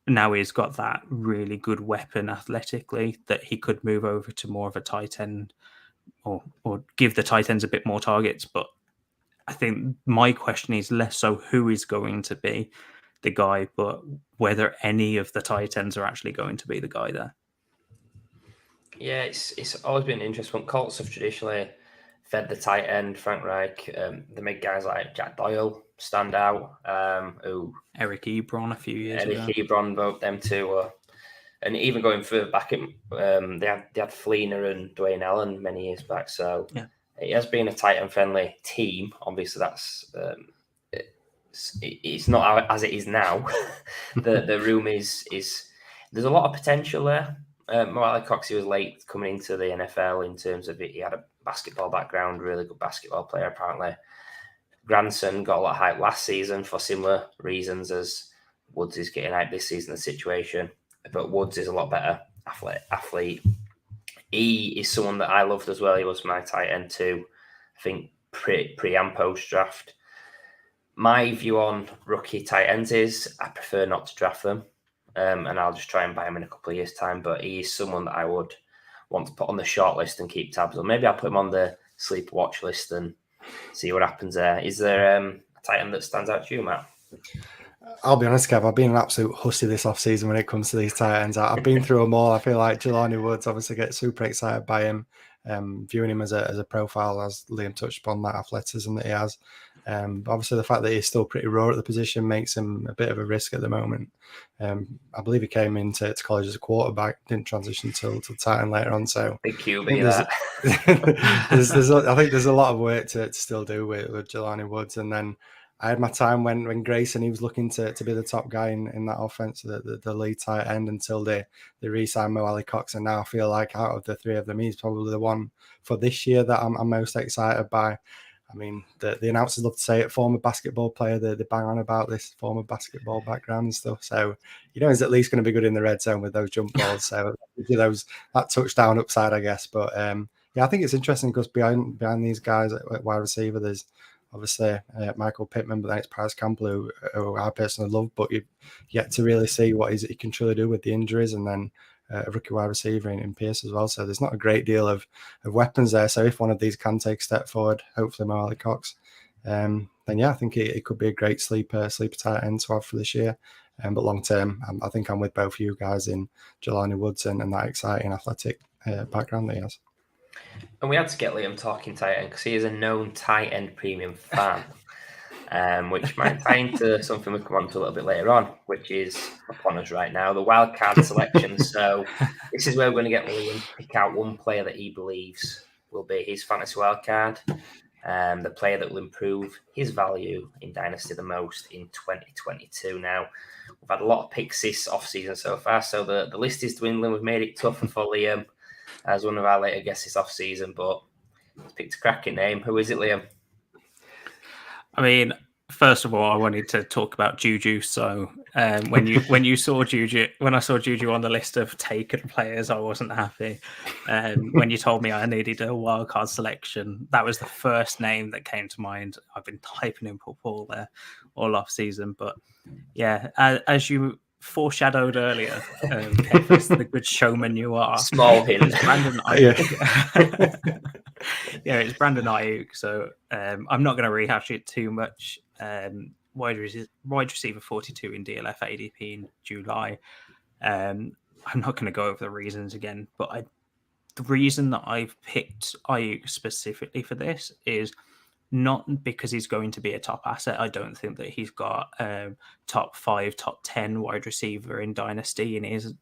now he's got that really good weapon athletically that he could move over to more of a tight end or give the tight ends a bit more targets. But I think my question is less so who is going to be the guy, but whether any of the tight ends are actually going to be the guy there. Yeah, it's always been interesting. Colts have traditionally fed the tight end, Frank Reich. They made guys like Jack Doyle stand out. Eric Ebron a few years ago. Eric Ebron, both them two. And even going further back, they had Fleener and Dwayne Allen many years back. So yeah, it has been a tight end friendly team. Obviously, that's it's not as it is now. the room is there's a lot of potential there. Mo Alley Cox, he was late coming into the NFL in terms of it. He had a basketball background, really good basketball player apparently. Granson got a lot of hype last season for similar reasons as Woods is getting hype this season, the situation. But Woods is a lot better athlete. He is someone that I loved as well. He was my tight end too, I think pre and post draft. my view on rookie tight ends is I prefer not to draft them, and I'll just try and buy him in a couple of years' time. But he's someone that I would want to put on the short list and keep tabs on. Maybe I'll put him on the sleeper watch list and see what happens there. Is there a tight end that stands out to you, Matt? I'll be honest, Kev, I've been an absolute hussy this offseason when it comes to these tight ends. I've been through them all. I feel like Jelani Woods, obviously get super excited by him, viewing him as a profile, as Liam touched upon, that athleticism that he has. But obviously the fact that he's still pretty raw at the position makes him a bit of a risk at the moment. I believe he came into college as a quarterback, didn't transition till tight end later on. So big QB, that. I think there's a lot of work to still do with Jelani Woods. And then I had my time when Grayson, he was looking to be the top guy in that offense, the lead tight end, until they re-signed Mo Alley-Cox. And now I feel like out of the three of them, he's probably the one for this year that I'm most excited by. I mean, the announcers love to say it, former basketball player, they bang on about this former basketball background and stuff. So, he's at least going to be good in the red zone with those jump balls. So, that touchdown upside, I guess. But, I think it's interesting because behind these guys at wide receiver, there's obviously Michael Pittman, but then it's Paris Campbell, who I personally love, but you've yet to really see what he can truly do with the injuries, and then a rookie wide receiver in Pierce as well. So there's not a great deal of weapons there. So if one of these can take a step forward, hopefully Mo Alley-Cox, then I think it could be a great sleeper tight end to have for this year. But long term, I think I'm with both you guys in Jelani Woods and that exciting athletic background that he has. And we had to get Liam talking tight end because he is a known tight end premium fan, which might tie into something we'll come on to a little bit later on, which is upon us right now, the Wildcard Selection. So this is where we're going to get Liam pick out one player that he believes will be his fantasy wildcard, the player that will improve his value in Dynasty the most in 2022. Now, we've had a lot of picks this offseason so far, so the list is dwindling. We've made it tougher for Liam as one of our later guests this off-season, but he's picked a cracking name. Who is it, Liam? I mean, first of all, I wanted to talk about Juju. So when I saw Juju on the list of taken players, I wasn't happy. When you told me I needed a wildcard selection, that was the first name that came to mind. I've been typing in football there all off-season, but yeah, as you foreshadowed earlier, Kev, the good showman you are. Small hint. It's Brandon Ayuk. It's Brandon Ayuk. So I'm not going to rehash it too much. Wide receiver 42 in DLF ADP in July. I'm not going to go over the reasons again, but the reason that I've picked Ayuk specifically for this is not because he's going to be a top asset. I don't think that he's got top 5, top 10 wide receiver in Dynasty in his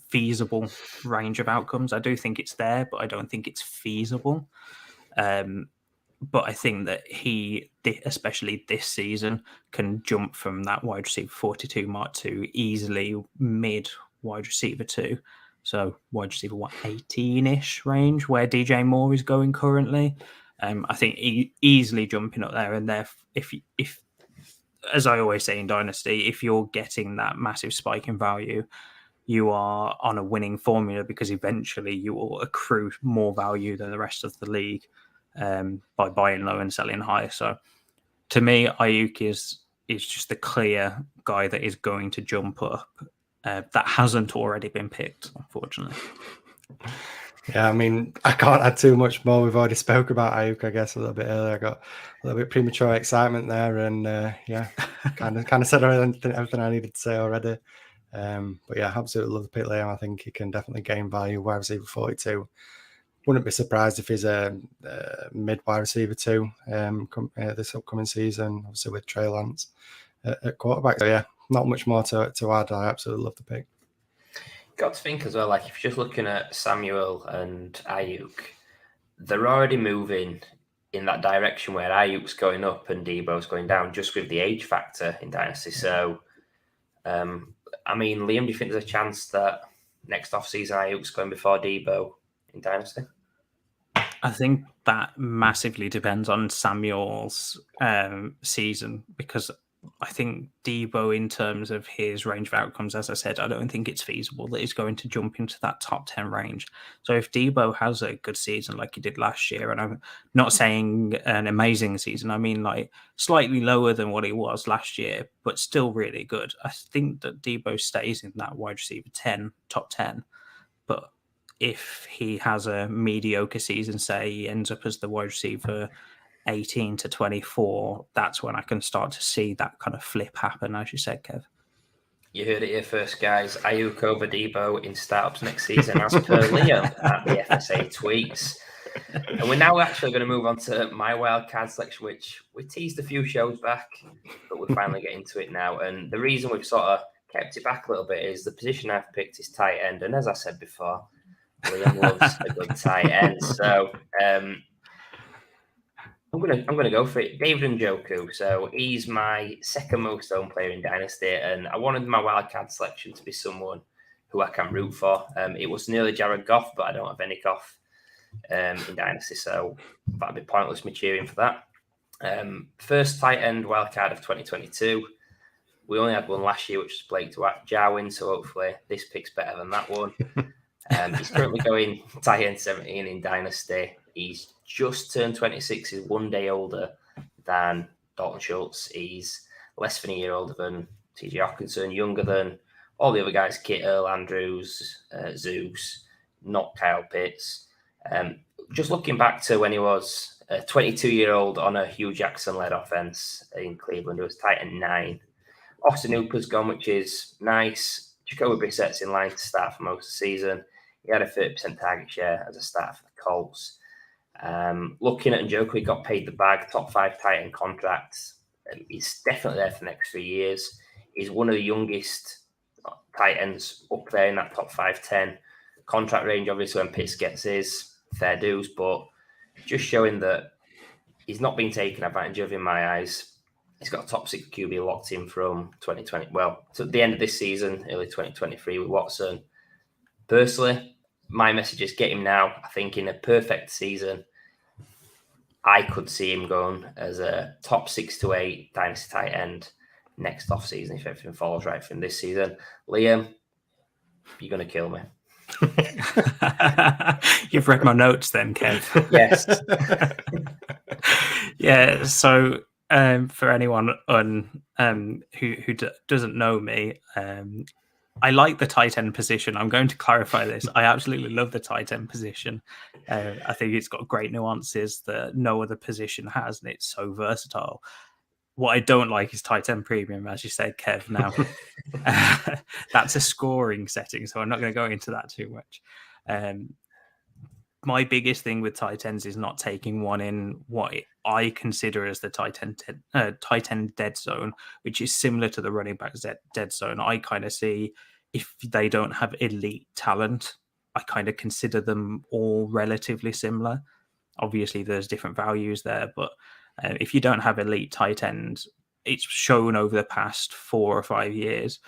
feasible range of outcomes. I do think it's there, but I don't think it's feasible. But I think that he, especially this season, can jump from that wide receiver 42 mark to easily mid wide receiver 2. So wide receiver 18-ish range where DJ Moore is going currently. I think easily jumping up there, and there, if as I always say in Dynasty, if you're getting that massive spike in value, you are on a winning formula because eventually you will accrue more value than the rest of the league by buying low and selling high. So to me, Ayuk is just the clear guy that is going to jump up. That hasn't already been picked, unfortunately. Yeah, I mean, I can't add too much more. We've already spoke about Ayuk, I guess, a little bit earlier. I got a little bit premature excitement there, and kind of said everything I needed to say already. But yeah, absolutely love the pick, Liam. I think he can definitely gain value. Wide receiver 42. Wouldn't be surprised if he's a mid wide receiver 2 this upcoming season, obviously with Trey Lance at quarterback. So yeah, not much more to add. I absolutely love the pick. Got to think as well, like if you're just looking at Samuel and Ayuk, they're already moving in that direction where Ayuk's going up and Debo's going down, just with the age factor in Dynasty. So, I mean, Liam, do you think there's a chance that next offseason Ayuk's going before Debo in Dynasty? I think that massively depends on Samuel's season, because I think Debo, in terms of his range of outcomes, as I said, I don't think it's feasible that he's going to jump into that top 10 range. So if Debo has a good season like he did last year, and I'm not saying an amazing season, I mean like slightly lower than what he was last year, but still really good, I think that Debo stays in that wide receiver 10, top 10. But if he has a mediocre season, say he ends up as the wide receiver 18 to 24, that's when I can start to see that kind of flip happen, as you said, Kev. You heard it here first, guys. Ayuk over Debo in startups next season, as per Liam at the FSA tweets. And we're now actually going to move on to my wildcard selection, which we teased a few shows back, but we're finally getting to it now. And the reason we've sort of kept it back a little bit is the position I've picked is tight end. And as I said before, Liam loves a good tight end. So I'm gonna go for it. David Njoku. So he's my second most owned player in Dynasty, and I wanted my wildcard selection to be someone who I can root for. It was nearly Jared Goff, but I don't have any Goff in Dynasty, so that'd be pointless me cheering for that. First tight end wildcard of 2022. We only had one last year, which was Blake Jarwin, so hopefully this pick's better than that one. He's currently going tight end 17 in Dynasty. He's just turned 26. He's 1 day older than Dalton Schultz. He's less than a year older than TJ Hawkinson, younger than all the other guys, Kittle, Andrews, Zeus, not Kyle Pitts. Just looking back to when he was a 22-year-old on a Hugh Jackson-led offense in Cleveland, it was tight end 9. Austin Hooper's gone, which is nice. Jacoby Brissett's in line to start for most of the season. He had a 30% target share as a starter for the Colts. Looking at Njoku, he got paid the bag, top 5 tight end contracts. He's definitely there for the next 3 years. He's one of the youngest tight ends up there in that top 5-10 contract range. Obviously, when Pitts gets his fair dues, but just showing that he's not been taken advantage of in my eyes. He's got a top 6 QB locked in from 2020. Well, to the end of this season, early 2023 with Watson. Personally, my message is get him now. I think in a perfect season, I could see him going as a top 6 to 8 dynasty tight end next off season if everything falls right from this season. Liam, you're going to kill me. You've read my notes then, Kev. Yes. Yeah, so for anyone who doesn't know me, I like the tight end position. I'm going to clarify this. I absolutely love the tight end position. I think it's got great nuances that no other position has, and it's so versatile. What I don't like is tight end premium, as you said, Kev. Now, that's a scoring setting, so I'm not going to go into that too much. My biggest thing with tight ends is not taking one in what I consider as the tight end dead zone, which is similar to the running back dead zone. I kind of see if they don't have elite talent, I kind of consider them all relatively similar. Obviously, there's different values there, but if you don't have elite tight ends, it's shown over the past 4 or 5 years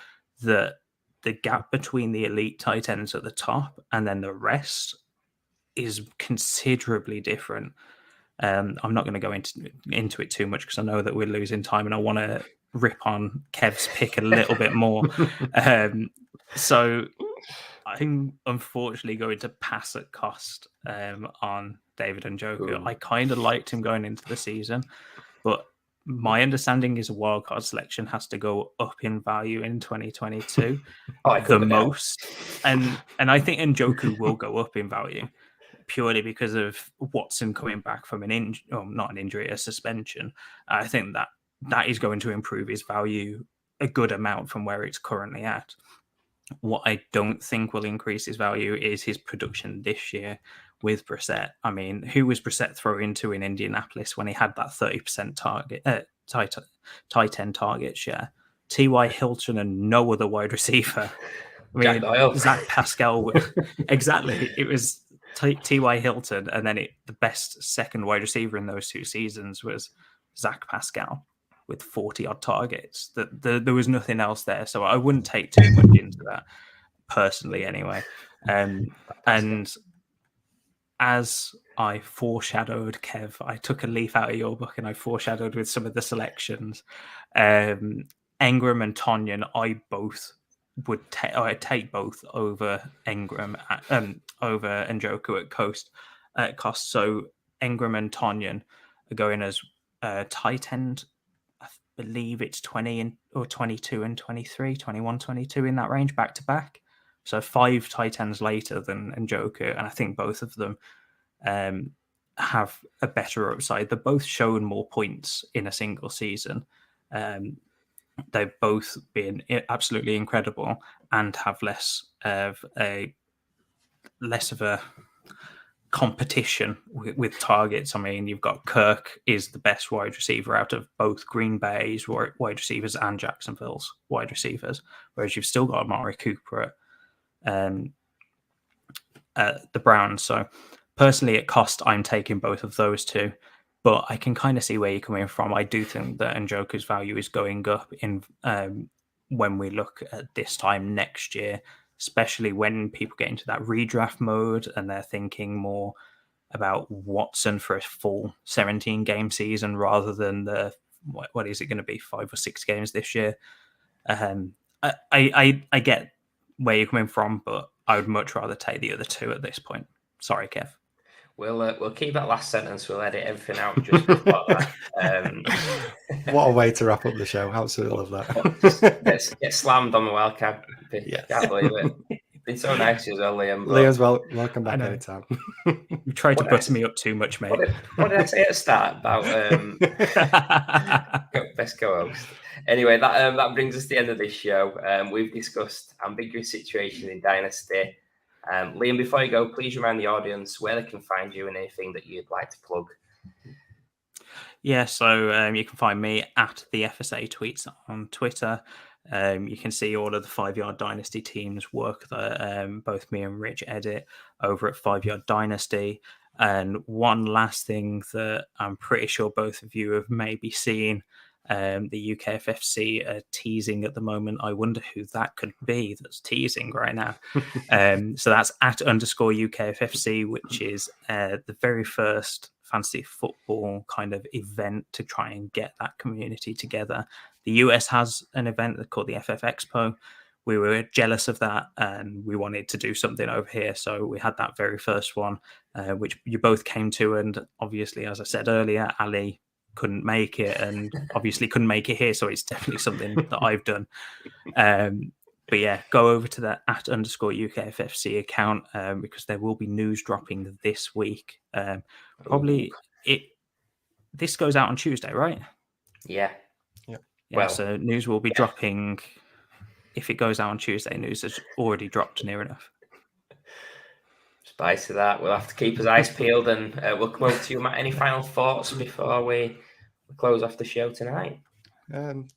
that the gap between the elite tight ends at the top and then the rest is considerably different. I'm not going to go into it too much because I know that we're losing time and I want to rip on Kev's pick a little bit more. So I'm unfortunately going to pass at cost on David Njoku. I kind of liked him going into the season, but my understanding is a wildcard selection has to go up in value in 2022 the most. And I think Njoku will go up in value purely because of Watson coming back from a suspension. I think that is going to improve his value a good amount from where it's currently at. What I don't think will increase his value is his production this year with Brissett. I mean, who was Brissett throwing to in Indianapolis when he had that 30% tight end target share? T.Y. Hilton and no other wide receiver. I mean, Zach Pascal. Exactly. It was T.Y. Hilton, and then the best second wide receiver in those 2 seasons was Zach Pascal with 40-odd targets. There was nothing else there, so I wouldn't take too much into that, personally, anyway. And as I foreshadowed, Kev, I took a leaf out of your book and I foreshadowed with some of the selections. Engram and Tonyan, I both would I'd take both over Engram over Njoku at cost. So Engram and Tonyan are going as tight end. I believe it's 20 or 22 and 23, 21, 22 in that range, back to back. So 5 tight ends later than Njoku, and I think both of them have a better upside. They've both shown more points in a single season. They've both been absolutely incredible and have less of a competition with targets. I mean, you've got Kirk is the best wide receiver out of both Green Bay's wide receivers and Jacksonville's wide receivers, whereas you've still got Amari Cooper at the Browns. So personally, at cost, I'm taking both of those two, but I can kind of see where you're coming from. I do think that Njoku's value is going up in when we look at this time next year, especially when people get into that redraft mode and they're thinking more about Watson for a full 17-game season rather than the what is it going to be, 5 or 6 games this year. I get where you're coming from, but I would much rather take the other two at this point. Sorry, Kev. We'll keep that last sentence. We'll edit everything out just before that. What a way to wrap up the show. Absolutely love that. Get slammed on the wildcard pick. Yes. Can't believe it. Been so nice as well, Liam. Liam's welcome back anytime. You tried to butter me up too much, mate. What did I say at the start about best co-host? Anyway, that brings us to the end of this show. We've discussed ambiguous situations in Dynasty. Liam, before you go, please remind the audience where they can find you and anything that you'd like to plug. Yeah, so you can find me at the FSA Tweets on Twitter. You can see all of the 5 Yard Dynasty teams work that both me and Rich edit over at 5 Yard Dynasty. And one last thing that I'm pretty sure both of you have maybe seen, the UKFFC are teasing at the moment. I wonder who that could be that's teasing right now. So that's at _UKFFC, which is the very first fantasy football kind of event to try and get that community together. The US has an event called the FF Expo. We were jealous of that and we wanted to do something over here. So we had that very first one, which you both came to. And obviously, as I said earlier, Ali couldn't make it and obviously couldn't make it here. So it's definitely something that I've done. But yeah, go over to that at _UKFFC account because there will be news dropping this week. This goes out on Tuesday, right? Yeah. Well, so news will be dropping. If it goes out on Tuesday, news has already dropped near enough. Spicy that. We'll have to keep his eyes peeled and we'll come over to you, Matt. Any final thoughts before we close off the show tonight?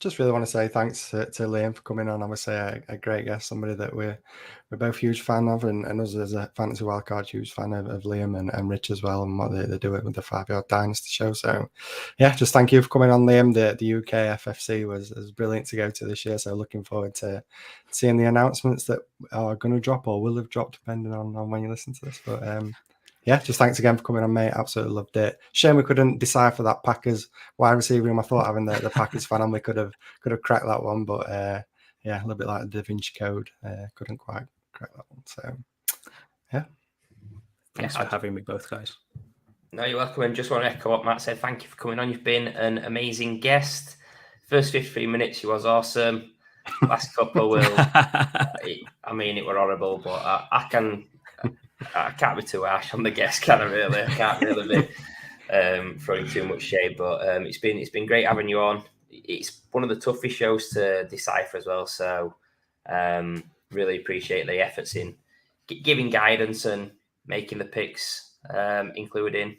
Just really want to say thanks to Liam for coming on. Obviously, a great guest, somebody that we're both huge fan of, and us as a Fantasy Wildcard huge fan of Liam and Rich as well, and what they do it with the 5 Yard Dynasty show. So, yeah, just thank you for coming on, Liam. The UK FFC was brilliant to go to this year. So, looking forward to seeing the announcements that are going to drop or will have dropped, depending on when you listen to this. But yeah, just thanks again for coming on, mate. Absolutely loved it. Shame we couldn't decipher that Packers wide receiver room. I thought having the Packers fan on, we could have cracked that one, but yeah, a little bit like the Da Vinci Code, couldn't quite crack that one. So yeah, thanks for having me, both guys. No, you're welcome. And just want to echo what Matt said. Thank you for coming on. You've been an amazing guest. First 15 minutes, you was awesome. Last couple will. I mean, it were horrible, but I can't be too harsh on the guest, can I really? I can't really be throwing too much shade, but it's been great having you on. It's one of the toughest shows to decipher as well, so really appreciate the efforts in giving guidance and making the picks, including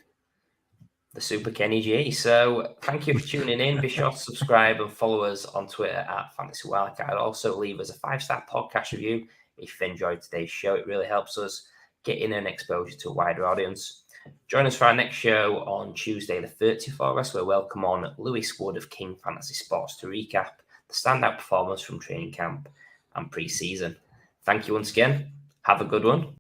the Super Kenny G. So thank you for tuning in. Be sure to subscribe and follow us on Twitter at Fantasy Wildcard. Also leave us a 5-star podcast review if you enjoyed today's show. It really helps us get in an exposure to a wider audience. Join us for our next show on Tuesday, the 30th of August. We'll welcome on Lewis Wood of King Fantasy Sports to recap the standout performance from training camp and pre-season. Thank you once again. Have a good one.